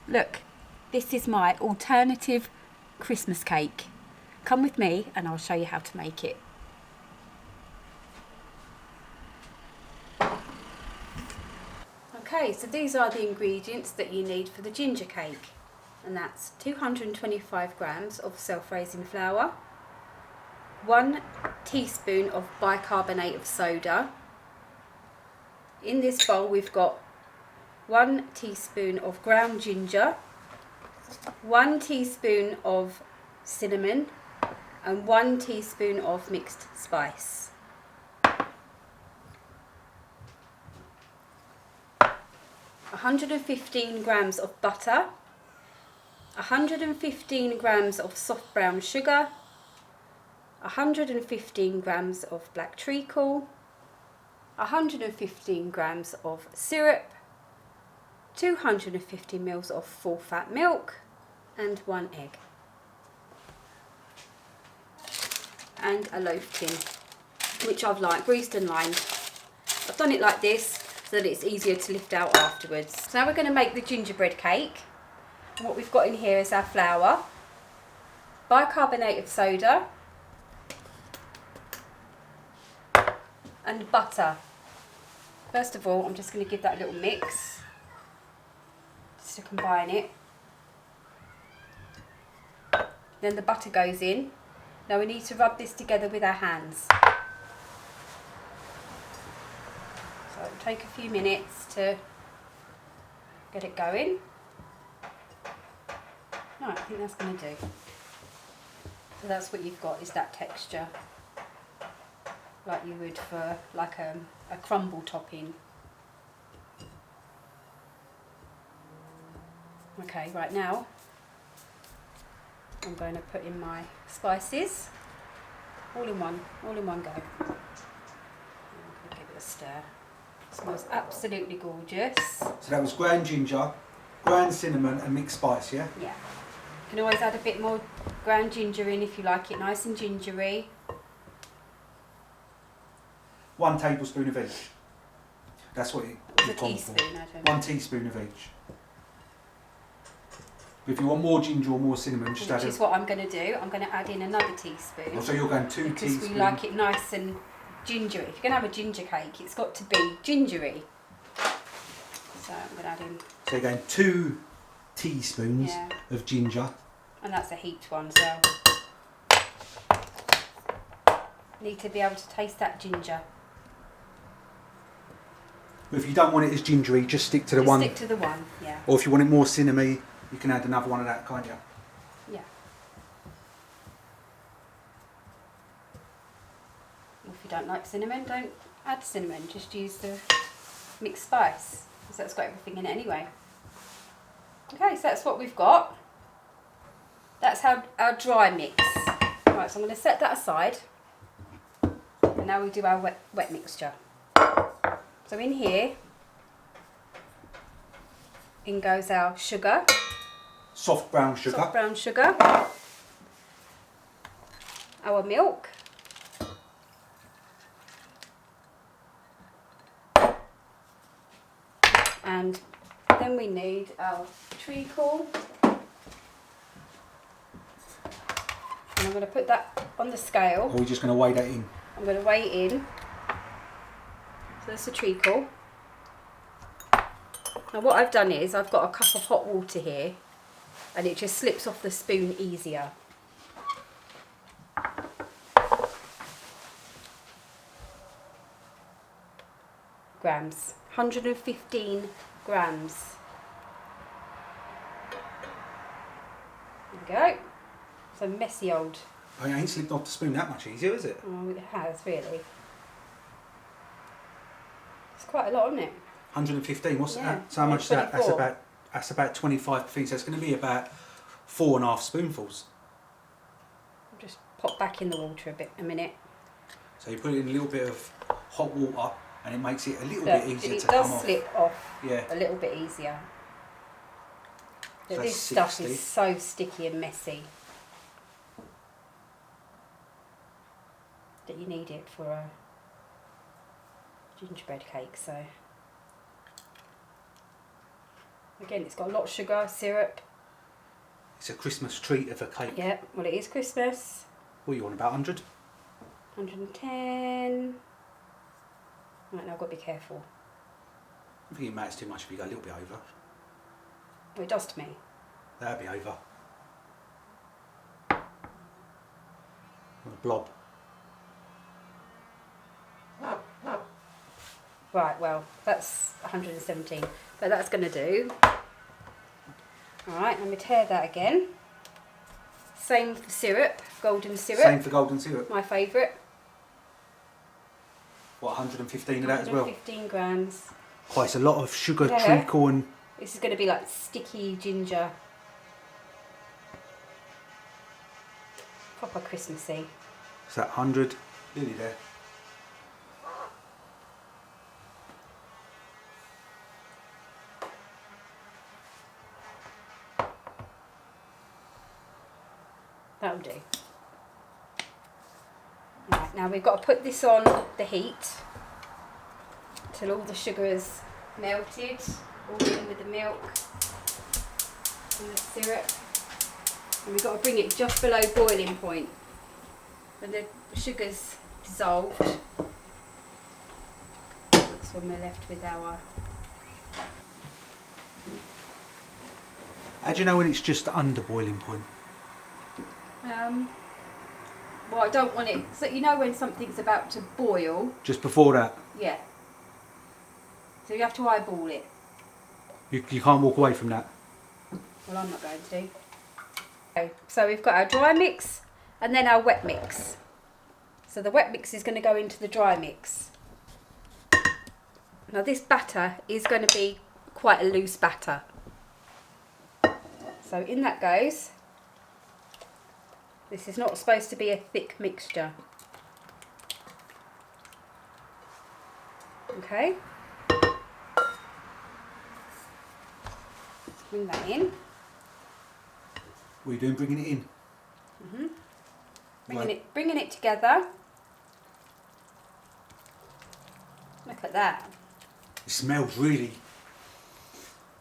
Look, this is my alternative Christmas cake. Come with me and I'll show you how to make it. Okay, so these are the ingredients that you need for the ginger cake. And that's 225 grams of self-raising flour, 1 teaspoon of bicarbonate of soda. In this bowl we've got 1 teaspoon of ground ginger, 1 teaspoon of cinnamon and 1 teaspoon of mixed spice. 115 grams of butter, 115 grams of soft brown sugar, 115 grams of black treacle, 115 grams of syrup, 250 ml of full fat milk and 1 egg. And a loaf tin, which I've greased and lined. I've done it like this so that it's easier to lift out afterwards. So now we're going to make the gingerbread cake. And what we've got in here is our flour, bicarbonate of soda and butter. First of all, I'm just going to give that a little mix just to combine it. Then the butter goes in. Now we need to rub this together with our hands. So it'll take a few minutes to get it going. No, I think that's going to do. So that's what you've got, is that texture, like you would for like a crumble topping. Okay, right now I'm going to put in my spices, all in one go. I'm going to give it a stir. It smells absolutely gorgeous. So that was ground ginger, ground cinnamon and mixed spice, yeah? Yeah. You can always add a bit more ground ginger in if you like it nice and gingery. 1 tablespoon of each. That's what It's a you've gone teaspoon, for. I don't know. 1 teaspoon of each. If you want more ginger or more cinnamon, just add Which is what I'm going to do. I'm going to add in another teaspoon. So you're going 2 because teaspoons. we like it nice and gingery. If you're going to have a ginger cake, it's got to be gingery. So I'm going to add in. So you're going 2 teaspoons of ginger. And that's a heaped one, so need to be able to taste that ginger. If you don't want it as gingery, just stick to the one. Stick to the one, yeah. Or if you want it more cinnamony, you can add another one of that, can't you? Yeah. If you don't like cinnamon, don't add cinnamon. Just use the mixed spice, because that's got everything in it anyway. Okay, so that's what we've got. That's our dry mix. Right, so I'm going to set that aside. And now we do our wet mixture. So in here, in goes our sugar. Soft brown sugar. Soft brown sugar. Our milk. And then we need our treacle. And I'm going to put that on the scale. Or we're just going to weigh that in. I'm going to weigh it in. So that's the treacle. Now what I've done is I've got a cup of hot water here and it just slips off the spoon easier. Grams. 115 grams. There we go. So messy old. Oh, it ain't slipped off the spoon that much easier, is it? Oh, it has really. It's quite a lot, isn't it? 115. What's Yeah, that? So how much is that? 24. That's about 25 things. So it's going to be about 4.5 spoonfuls. Just pop back in the water a minute. So you put it in a little bit of hot water, and it makes it a little bit easier to come off. It does slip off. Yeah. A little bit easier. But So this that's stuff 60. is so sticky and messy that you need it for a gingerbread cake. So Again, it's got a lot of sugar, syrup. It's a Christmas treat of a cake. Yeah, well it is Christmas. What are you on, about 100? 110. Right, now I've got to be careful. I think it matters too much if you go a little bit over. Well, it does to me. That'll be over. A blob. Right, well, that's 117. But that's going to do. Alright, let me tear that again. Same for syrup, golden syrup. Same for golden syrup. My favourite. What, 115 of that as well? 115 grams. Quite, it's a lot of sugar, Yeah. treacle and... This is going to be like sticky ginger. Proper Christmassy. Is that 100? Nearly there. That'll do. Right, now we've got to put this on the heat till all the sugar is melted, all in with the milk and the syrup. And we've got to bring it just below boiling point. When the sugar's dissolved, that's when we're left with our... How do you know when it's just under boiling point? Well, I don't want it... So you know when something's about to boil? Just before that? Yeah. So you have to eyeball it. You can't walk away from that? Well, I'm not going to. Okay, so we've got our dry mix and then our wet mix. So the wet mix is going to go into the dry mix. Now this batter is going to be quite a loose batter. So in that goes. This is not supposed to be a thick mixture. Okay. Bring that in. What are you doing, bringing it in? Bringing it together. Look at that. It smells really...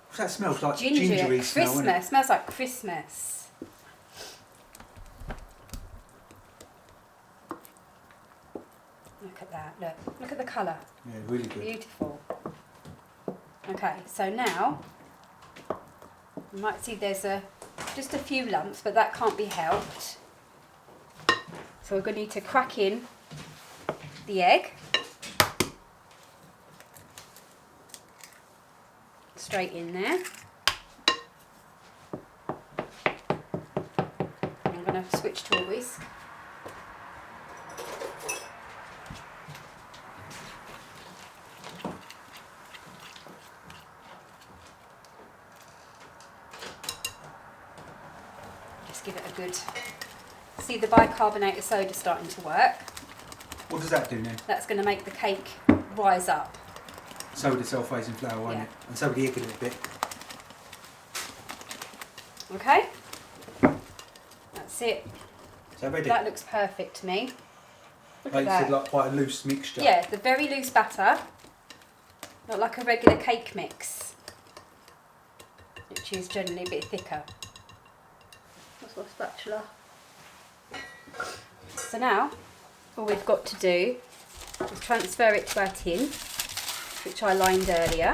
What's that smell? It's like Gingery, gingery smell, isn't Christmas. it? Smells like Christmas. Look at that. Look at the colour. Yeah, really good. Beautiful. Okay, so now you might see there's just a few lumps, but that can't be helped. So we're going to need to crack in the egg. Straight in there. I'm going to switch to a whisk. Just give it a good... See the bicarbonate of soda starting to work. What does that do now? That's going to make the cake rise up. So with the self-raising flour, won't Yeah. it? And so with the egg a little bit. Okay? That's it. Is that ready? That looks perfect to me. Look Like at you that. said, like quite a loose mixture. Yeah, the very loose batter. Not like a regular cake mix, which is generally a bit thicker. That's my spatula. So now, all we've got to do is transfer it to our tin, which I lined earlier.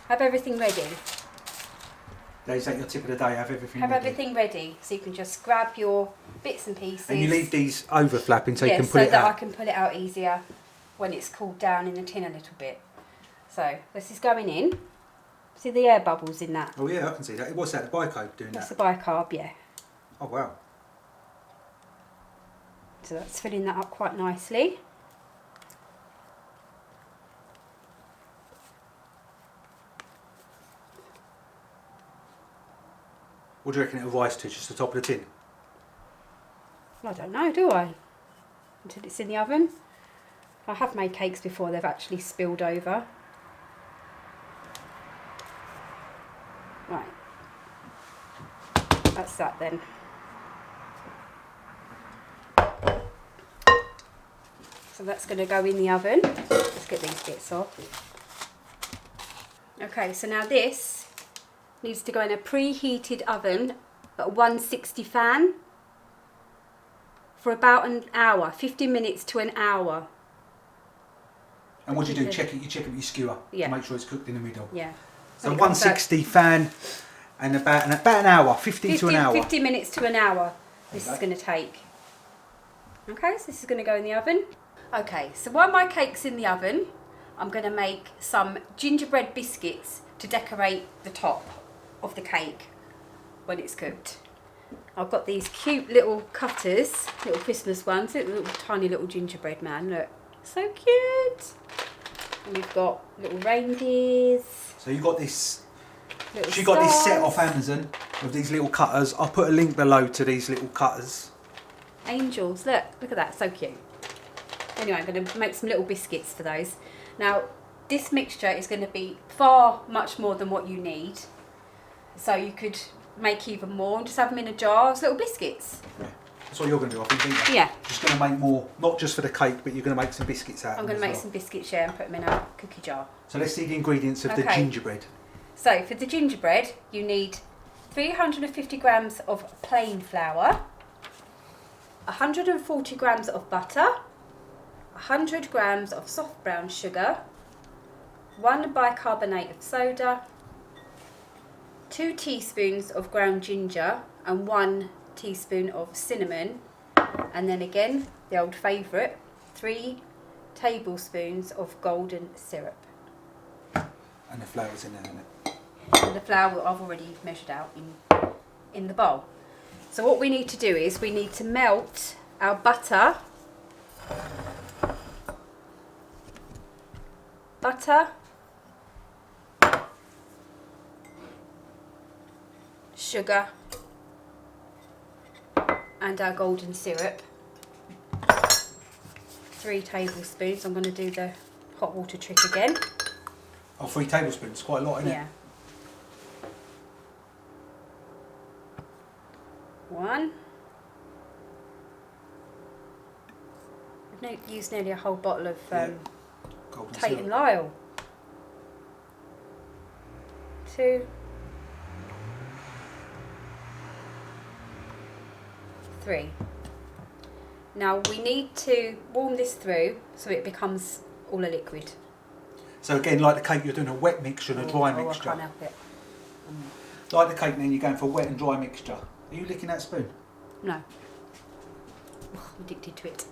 Have everything ready. Is that your tip of the day? Have everything Have ready? everything ready, so you can just grab your bits and pieces. And you leave these overflapping so you can so pull it that out. I can pull it out easier when it's cooled down in the tin a little bit. So this is going in. See the air bubbles in that? Oh yeah, I can see that. What's that? The bicarb doing That's that? the bicarb, yeah. Oh wow. So that's filling that up quite nicely. What do you reckon it'll rise to? Just the top of the tin? I don't know, do I? Until it's in the oven. I have made cakes before, they've actually spilled over. Right. That's that then. So that's going to go in the oven. Let's get these bits off. Okay, so now this needs to go in a preheated oven at 160 fan for about an hour, 50 minutes to an hour. And what do you do? Check it. You check it with your skewer to make sure it's cooked in the middle. Yeah. So 160 fan, and about an hour, 50 to an hour. 50 minutes to an hour. This is going to take. Okay, so this is going to go in the oven. Okay, so while my cake's in the oven, I'm going to make some gingerbread biscuits to decorate the top of the cake when it's cooked. I've got these cute little cutters, little Christmas ones, little tiny little gingerbread man, look, so cute. And we've got little reindeers. So you got this, She got this set off Amazon with these little cutters. I'll put a link below to these little cutters. Angels, look at that, so cute. Anyway, I'm going to make some little biscuits for those. Now, this mixture is going to be much more than what you need. So you could make even more and just have them in a jar as little biscuits. Yeah. That's what you're going to do, I think, aren't you? Yeah. Just going to make more, not just for the cake, but you're going to make some biscuits out of them. I'm going to make some biscuits, yeah, and put them in a cookie jar. So let's see the ingredients of the gingerbread. So for the gingerbread, you need 350 grams of plain flour, 140 grams of butter, 100 grams of soft brown sugar, 1 bicarbonate of soda, 2 teaspoons of ground ginger and 1 teaspoon of cinnamon, and then again the old favourite, 3 tablespoons of golden syrup. And the flour's in there, isn't it? And the flour I've already measured out in the bowl. So what we need to do is we need to melt our butter, sugar and our golden syrup. 3 tablespoons. I'm going to do the hot water trick again. Oh, 3 tablespoons, quite a lot, isn't it? Yeah. 1. I've used nearly a whole bottle of Tate and Lyle. 2. 3. Now we need to warm this through so it becomes all a liquid. So again, like the cake, you're doing a wet mixture and a dry mixture. I can't help it. Like the cake, then you're going for a wet and dry mixture. Are you licking that spoon? No. I'm addicted to it.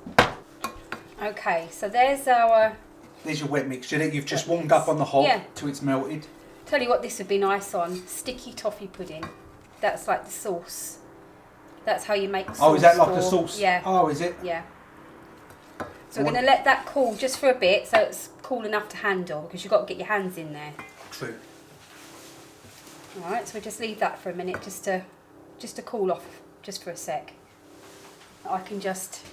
Okay, so there's our... There's your wet mixture that you've just warmed up on the hob till it's melted. Tell you what this would be nice on, sticky toffee pudding. That's like the sauce. That's how you make sauce. Oh, is that like a sauce? Yeah. Oh, is it? Yeah. So we're going to let that cool just for a bit so it's cool enough to handle because you've got to get your hands in there. True. Alright, so we'll just leave that for a minute just to cool off just for a sec. I can just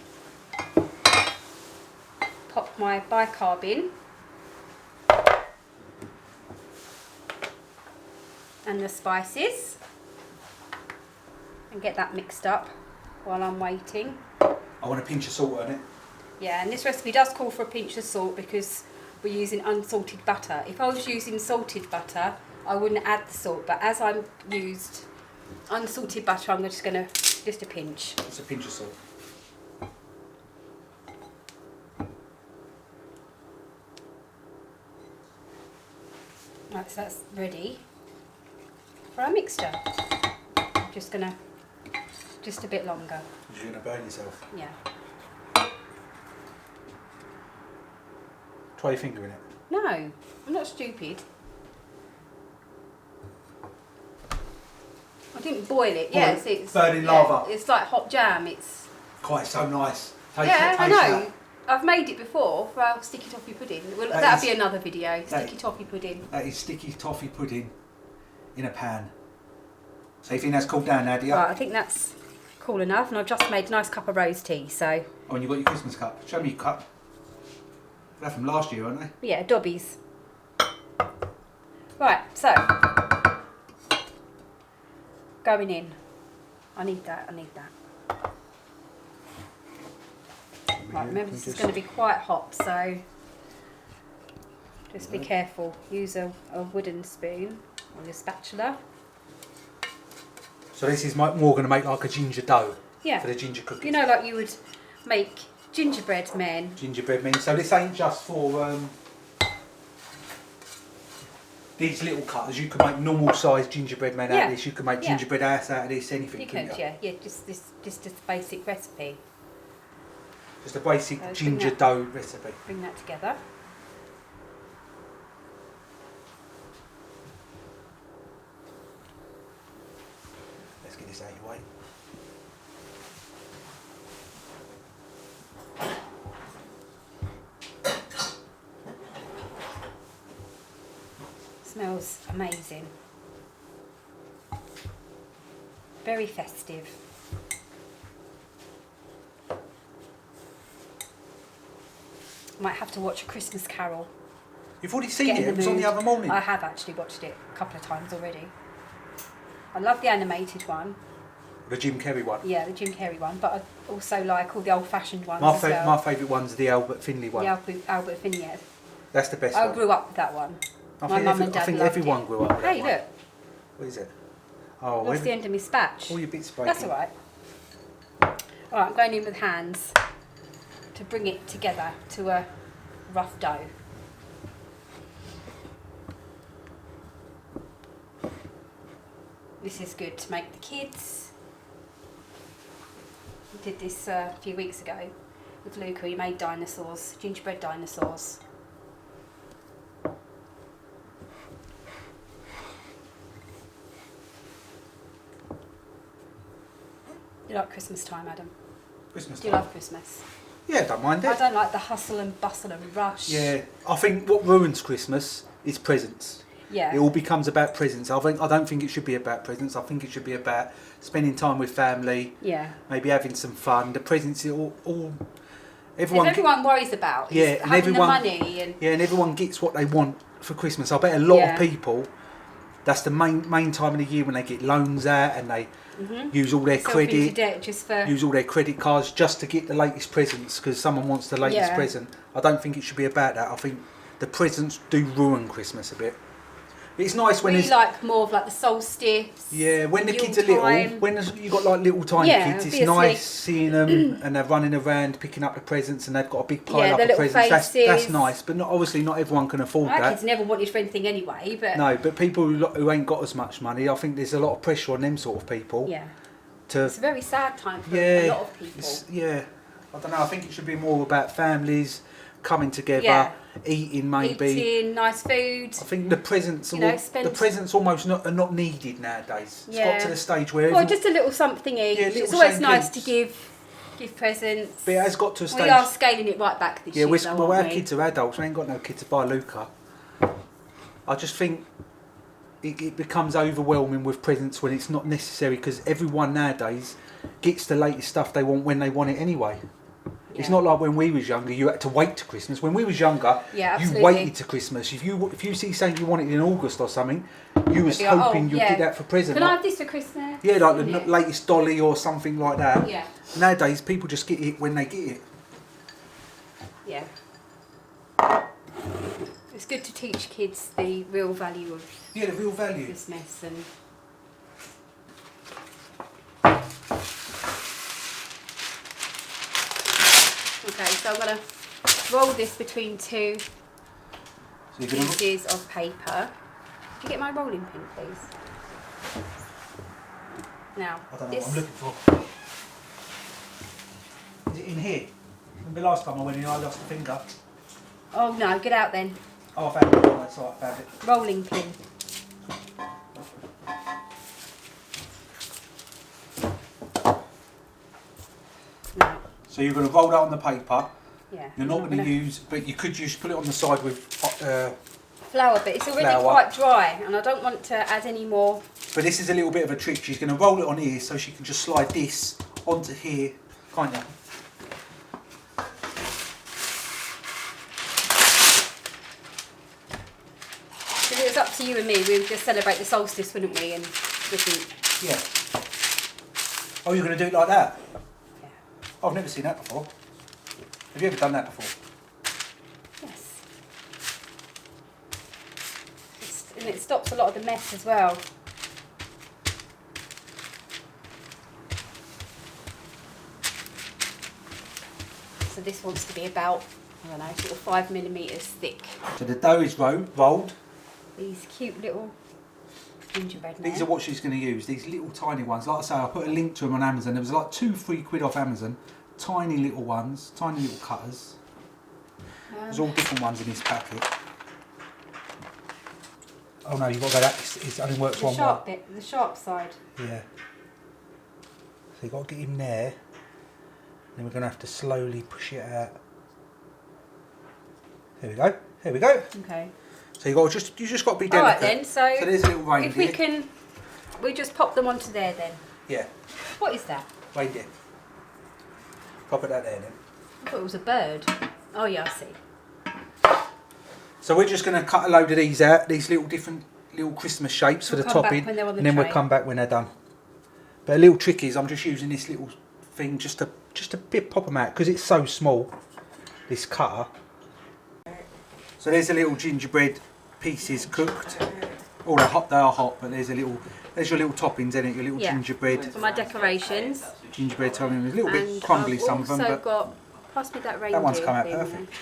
pop my bicarb in and the spices and get that mixed up while I'm waiting. I want a pinch of salt on it. Yeah, and this recipe does call for a pinch of salt because we're using unsalted butter. If I was using salted butter, I wouldn't add the salt, but as I've used unsalted butter, I'm just a pinch. It's a pinch of salt. Right, so that's ready for our mixture. I'm just a bit longer. You're going to burn yourself. Yeah. Try your finger in it. No, I'm not stupid. I didn't boil it. Yes, it's burning lava. It's like hot jam. It's quite so nice. Taste I know. That. I've made it before for our sticky toffee pudding. Well, that'll be another video. Sticky toffee pudding. That is sticky toffee pudding in a pan. So you think that's cooled down now, do you? Right, I think that's cool enough, and I've just made a nice cup of rose tea. So. Oh, and you've got your Christmas cup. Show me your cup. They're from last year, aren't they? Yeah, Dobbies. Right, so going in. I need that. Right, remember this is going to be quite hot, so Just be careful. Use a wooden spoon or your spatula. So this is more going to make like a ginger dough Yeah. for the ginger cookies. You know, like you would make gingerbread men. Gingerbread men. So this ain't just for these little cutters. You can make normal sized gingerbread men out of this. You can make gingerbread house out of this. Anything. You could, yeah. Just a basic recipe. Just a basic ginger dough recipe. Bring that together. Let's get this out of your way. Smells amazing. Very festive. Might have to watch A Christmas Carol. You've already seen it? It was on the other morning. I have actually watched it a couple of times already. I love the animated one. The Jim Kerry one? Yeah, the Jim Kerry one, but I also like all the old-fashioned ones My as well. My favourite one's the Albert Finley one. The Albert Finley, yeah. That's the best one. I grew up with that one. My mum and dad I think loved everyone it. grew up with that Hey, one. look. What is it? Oh, Lost the end of my spatch. all your bits breaking. That's all right. All right, I'm going in with hands to bring it together to a rough dough. This is good to make the kids. We did this a few weeks ago with Luca. He made dinosaurs, gingerbread dinosaurs. You like Christmas time, Adam? Christmas Do you time. love Christmas? Yeah, don't mind it. I don't like the hustle and bustle and rush. Yeah, I think what ruins Christmas is presents. Yeah. It all becomes about presents. I don't think it should be about presents. I think it should be about spending time with family. Yeah. Maybe having some fun. The presents are all everyone worries about is and having everyone, the money and and everyone gets what they want for Christmas. I bet a lot of people, that's the main time of the year when they get loans out and they use all their credit, use all their credit cards just to get the latest presents because someone wants the latest present. I don't think it should be about that. I think the presents do ruin Christmas a bit. It's nice when we like more of like the solstice. Yeah, when the kids are little, when you got like little tiny kids, it's nice seeing them and they're running around picking up the presents and they've got a big pile up of presents. That's nice, but obviously not everyone can afford that. My kids never wanted for anything anyway, but no, but people who ain't got as much money, I think there's a lot of pressure on them sort of people. Yeah, it's a very sad time for a lot of people. I don't know. I think it should be more about families coming together, eating nice food. I think the presents, the presents almost are not needed nowadays. It's got to the stage where just a little something each. It's always nice to give presents. But it has got to a stage. We are scaling it right back this year. Well, our kids are adults. We ain't got no kids to buy Luca. I just think it becomes overwhelming with presents when it's not necessary because everyone nowadays gets the latest stuff they want when they want it anyway. It's not like when we was younger, you had to wait to Christmas. When we was younger, you waited to Christmas. If you see something you wanted in August or something, you was hoping you'd get that for present. Can I have this for Christmas? Yeah, like the latest dolly or something like that. Yeah. Nowadays, people just get it when they get it. Yeah. It's good to teach kids the real value of the real value Christmas and. Okay, so I'm going to roll this between two pieces of paper. Could you get my rolling pin, please? Now, I don't know what I'm looking for. Is it in here? Remember last time I went in, I lost a finger. Oh no, get out then. Oh, I found it. Oh, that's right, I found it. Rolling pin. So you're going to roll that on the paper. Yeah. You're not going to use, but you could put it on the side with flour, but it's already quite dry, and I don't want to add any more. But this is a little bit of a trick. She's going to roll it on here, so she can just slide this onto here, kind of. So it's up to you and me. We would just celebrate the solstice, wouldn't we? And yeah. Oh, you're going to do it like that? Yeah. I've never seen that before. Have you ever done that before? Yes. and it stops a lot of the mess as well. So this wants to be about, I don't know, sort of 5mm thick. So the dough is rolled. These cute little gingerbread These are what she's going to use, these little tiny ones. Like I say, I put a link to them on Amazon. There was like £2-3 off Amazon. Tiny little ones, tiny little cutters. There's all different ones in this packet. Oh no, you've got to go that, it only works one way. The sharp bit, the sharp side. Yeah. So you've got to get him there. Then we're going to have to slowly push it out. There we go. There we go. Okay. So you just got to be delicate. All right then. So there's a little reindeer. if we can, we just pop them onto there then. Yeah. What is that? Reindeer. Pop it out there then. I thought it was a bird. Oh yeah, I see. So we're just going to cut a load of these out. These little different little Christmas shapes for the topping, and then we'll come back when they're done. But a little trick is I'm just using this little thing just to pop them out because it's so small. This cutter. So there's a little gingerbread pieces cooked. Oh, they are hot, but there's your little toppings in it, your little gingerbread. For my decorations. Gingerbread topping, a little bit crumbly some of them, but got, pass me that reindeer. That one's come out perfect.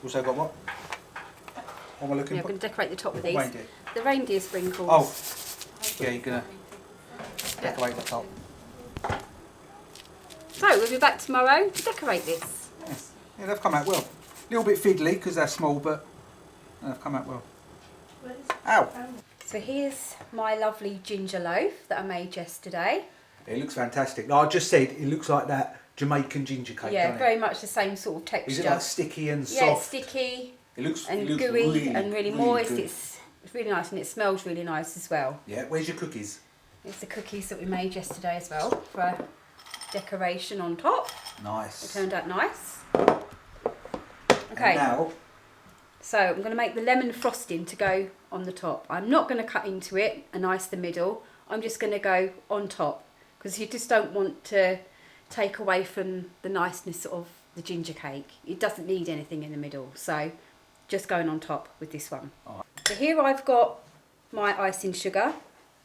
Also got what? What am I looking I'm for? going to decorate the top with these. Reindeer. The reindeer sprinkles. Oh, yeah, you're going to decorate the top. So we'll be back tomorrow to decorate this. Yes. Yeah, they've come out well. A little bit fiddly because they're small, but they've come out well. Ow! So here's my lovely ginger loaf that I made yesterday. It looks fantastic. Like I just said, it looks like that Jamaican ginger cake, yeah, doesn't it? very much the same sort of texture. Is it like sticky and soft? Yeah, it's sticky. It looks gooey really, and really moist. good. It's really nice and it smells really nice as well. Yeah, where's your cookies? It's the cookies that we made yesterday as well for decoration on top. Nice. It turned out nice. And Okay. now, so I'm going to make the lemon frosting to go on the top. I'm not going to cut into it and ice the middle. I'm just going to go on top because you just don't want to take away from the niceness of the ginger cake. It doesn't need anything in the middle, so just going on top with this one. Right. So here I've got my icing sugar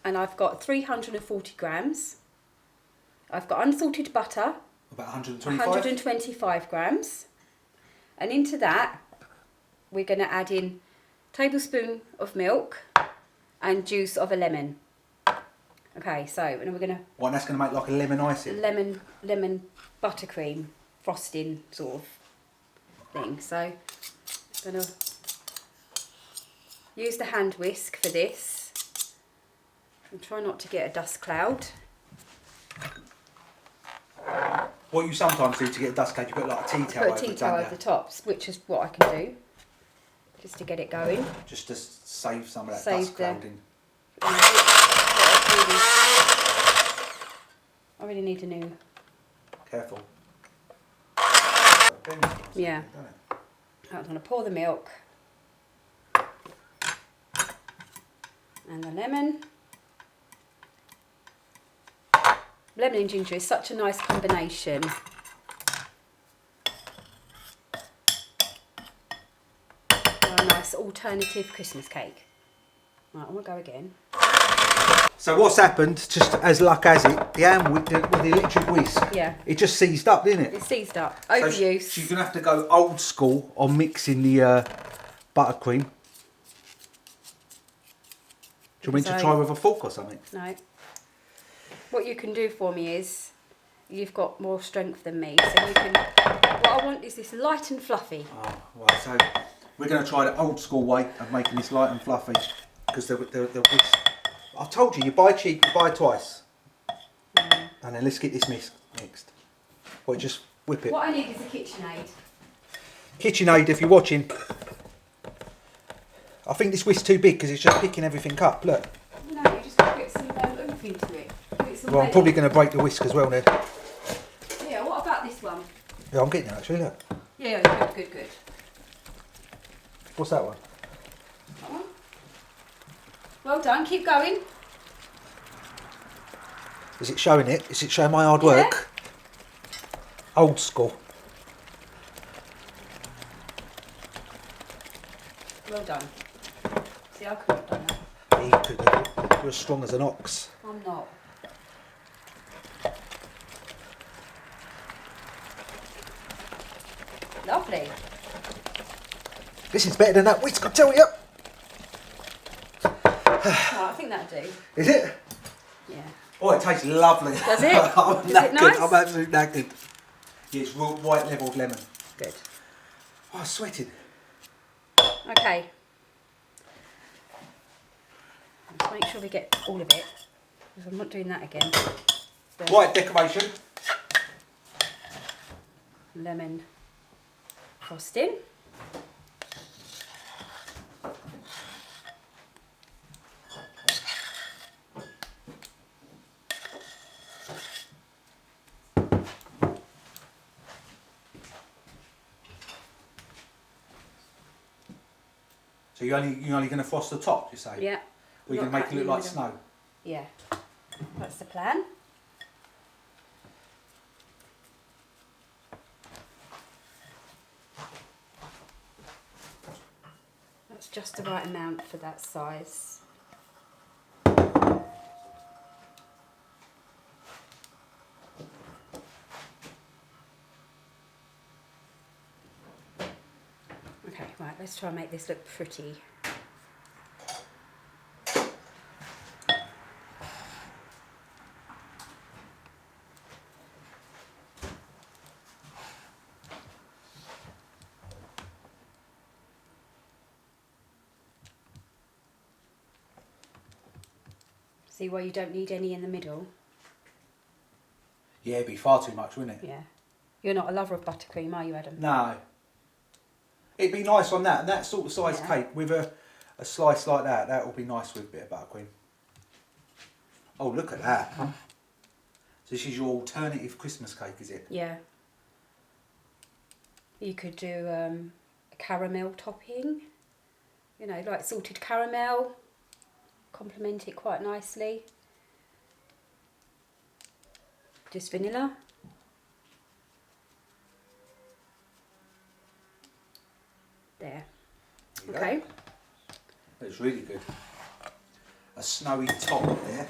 and I've got 340 grams. I've got unsalted butter, about 125? 125 grams. And into that, we're going to add in a tablespoon of milk and juice of a lemon. Okay, so and we're going to... Well, that's going to make like a lemon icing? Lemon buttercream frosting sort of thing. So I'm going to use the hand whisk for this and try not to get a dust cloud. What you sometimes do to get a dust cloud, you put like a tea towel over it. Put a tea towel over the tops, which is what I can do, just to get it going. Just to save some of that Save dust clouding. I really need a new... Careful. Yeah. I'm going to pour the milk and the lemon. Lemon and ginger is such a nice combination. For a nice alternative Christmas cake. Right, I'm going to go again. So what's happened, just as luck has it, the hand with the electric whisk, it just seized up, didn't it? It seized up. Overuse. So you're going to have to go old school on mixing the buttercream. Do you want me to try with a fork or something? No. What you can do for me is, you've got more strength than me, so you can... What I want is this light and fluffy. Oh, right, so we're going to try the old school way of making this light and fluffy, because the whisk... I told you, you buy cheap, you buy twice. And then let's get this mixed. Or just whip it. What I need is a KitchenAid. KitchenAid, if you're watching. I think this whisk's too big because it's just picking everything up. Look. No, you just got to get some oomph into it. Well, I'm probably going to break the whisk as well then. Yeah, what about this one? Yeah, I'm getting it actually, look. Yeah, good. What's that one? That one. Well done, keep going. Is it showing it? Is it showing my hard work? Old school. Well done. See, I could have done that. You could have. You're as strong as an ox. I'm not. Lovely. This is better than that whisk, I tell you. Right, I think that'll do. Is it? Yeah. Oh, it tastes lovely. Does it? I'm Is it knackered. nice? I'm absolutely knackered. Yeah, it's raw, right level of lemon. Good. Oh, I'm sweating. Okay. Let's make sure we get all of it, because I'm not doing that again. The Right, decoration. lemon frosting. So you're only going to frost the top, you say? Yeah. Or you're Not going to make it cutting look in like the snow? Yeah. That's the plan. That's just the right amount for that size. Okay, right, let's try and make this look pretty. See why you don't need any in the middle? Yeah, it'd be far too much, wouldn't it? Yeah. You're not a lover of buttercream, are you, Adam? No. It'd be nice on that sort of size Yeah. cake with a slice like that. That would be nice with a bit of buttercream. Oh, look at that. So this is your alternative Christmas cake, is it? Yeah. You could do a caramel topping, you know, like salted caramel, complement it quite nicely. Just vanilla. There. There you Okay. go. That's really good. A snowy top there.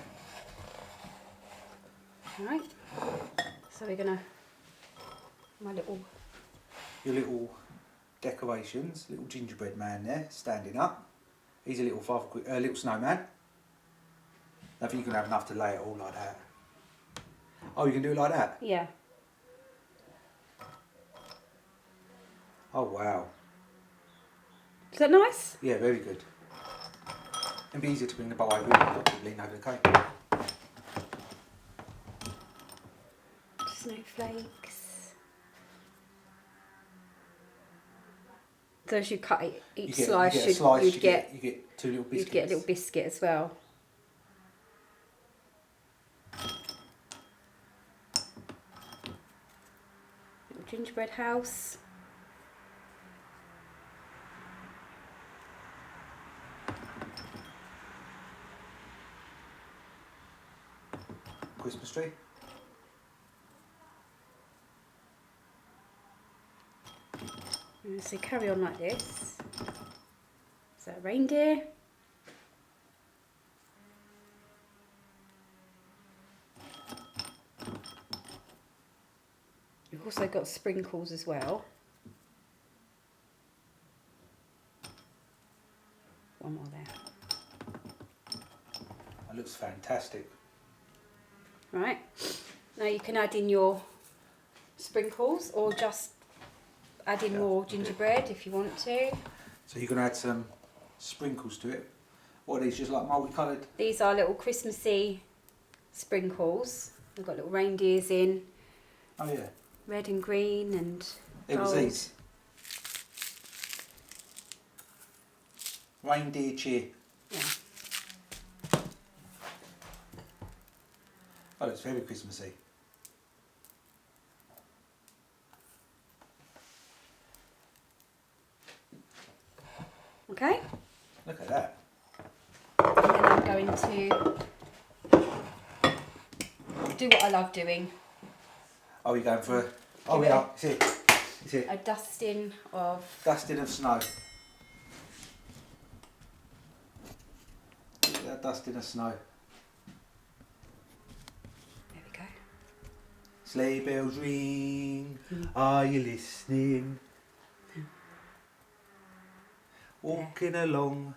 Alright. So we're gonna Your little decorations, little gingerbread man there, standing up. He's a little little snowman. I think you can have enough to lay it all like that. Oh, you can do it like that? yeah. Oh, wow. Is that nice? Yeah, very good. It'd be easier to bring the bowl over, not to lean over the cake. Snowflakes. So as you cut it, each You slice, get a slice, you'd you get get two little biscuits. you'd get a little biscuit as well. Little gingerbread house. Christmas tree. So carry on like this. Is that a reindeer? You've also got sprinkles as well. One more there. That looks fantastic. Right. Now you can add in your sprinkles or just add in more gingerbread if you want to. So you can add some sprinkles to it. What are these, just like multicoloured? These are little Christmassy sprinkles. We've got little reindeers in, Oh yeah. red and green and It was gold. these. Reindeer cheer. Yeah. Oh, it's very Christmassy. Okay. Look at that. And then I'm going to do what I love doing. Oh, you're going for... Oh Give it yeah, it's it. It's it. A dusting of Dusting of snow. dust in the snow. There we go. Sleigh bells ring, are you listening? Walking along.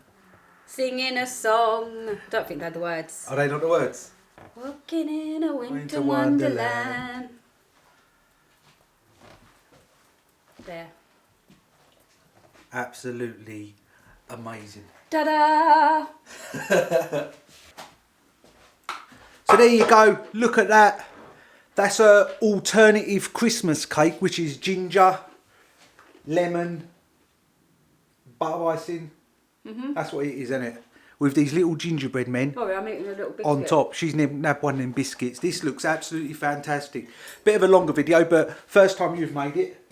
Singing a song. Don't think they're the words. Are they not the words? Walking in a winter Winter wonderland. There. Absolutely amazing. Ta-da! So there you go, look at that. That's a alternative Christmas cake, which is ginger, lemon, butter icing. That's what it is, isn't it? With these little gingerbread men Sorry, I'm eating a little biscuit. on top. She's nabbed one of them biscuits. This looks absolutely fantastic. Bit of a longer video, but first time you've made it.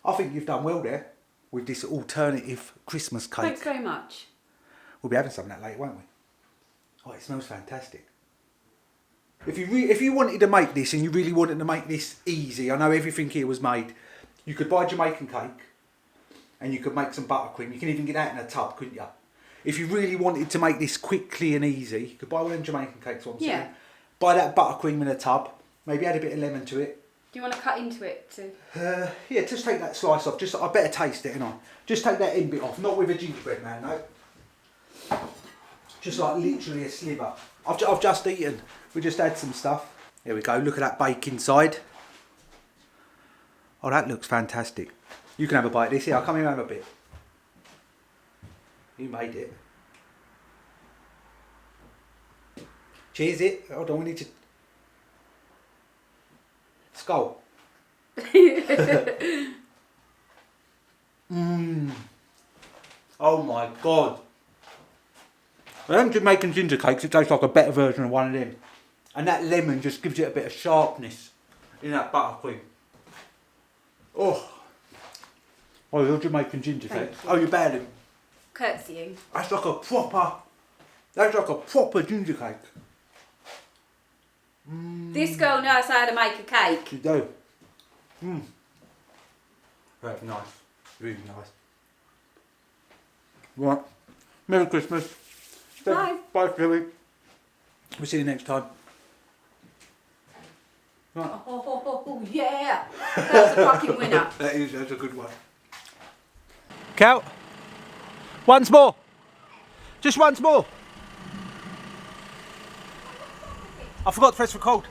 I think you've done well there with this alternative Christmas cake. Thanks very much. We'll be having some of that later, won't we? Oh, it smells fantastic. If you wanted to make this and you really wanted to make this easy, I know everything here was made. You could buy Jamaican cake and you could make some buttercream. You can even get that in a tub, couldn't you? If you really wanted to make this quickly and easy, you could buy one of them Jamaican cakes, what I'm saying. Buy that buttercream in a tub, maybe add a bit of lemon to it. Do you want to cut into it too? Yeah, just take that slice off. I better taste it, innit? Just take that end bit off, not with a gingerbread man, no. Just like literally a sliver. I've just eaten. We just had some stuff. There we go. Look at that bake inside. Oh, that looks fantastic. You can have a bite of this. Here, I'll come here and have a bit. You made it. Cheers it. Hold on, we need to... Skull. Oh my God. Well, them Jamaican ginger cakes, it tastes like a better version of one of them. And that lemon just gives it a bit of sharpness in that buttercream. Oh. Oh, your Jamaican ginger Thank cakes. you. Oh, you're bad. Curtsying. That's like a proper ginger cake. This girl knows how to make a cake. You do. Very nice. Really nice. Right. Merry Christmas. Bye. Bye, Kerry. We'll see you next time. Right. Oh, yeah. That's a fucking winner. That's a good one. Count. Once more. Just once more. I forgot to press record.